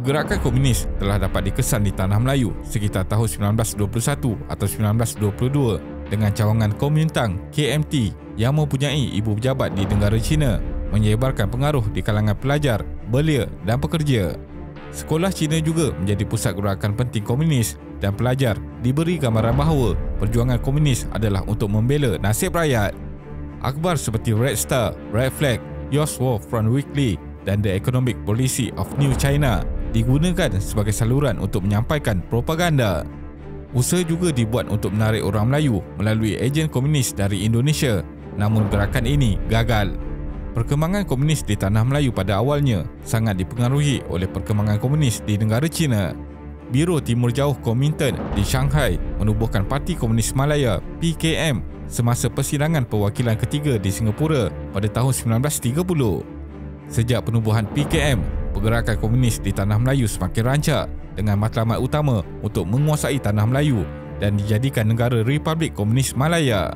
Pergerakan komunis telah dapat dikesan di tanah Melayu sekitar tahun 1921 atau 1922 dengan cawangan Kuomintang KMT yang mempunyai ibu pejabat di negara China, menyebarkan pengaruh di kalangan pelajar, belia dan pekerja. Sekolah Cina juga menjadi pusat gerakan penting komunis dan pelajar diberi gambaran bahawa perjuangan komunis adalah untuk membela nasib rakyat. Akhbar seperti Red Star, Red Flag, Youth War Front Weekly dan The Economic Policy of New China digunakan sebagai saluran untuk menyampaikan propaganda. Usaha juga dibuat untuk menarik orang Melayu melalui ejen komunis dari Indonesia, namun gerakan ini gagal. Perkembangan komunis di tanah Melayu pada awalnya sangat dipengaruhi oleh perkembangan komunis di negara China. Biro Timur Jauh Kuomintang di Shanghai menubuhkan Parti Komunis Malaya (PKM) semasa persidangan perwakilan ketiga di Singapura pada tahun 1930. Sejak penubuhan PKM, pergerakan komunis di tanah Melayu semakin rancak dengan matlamat utama untuk menguasai tanah Melayu dan dijadikan negara Republik Komunis Malaya.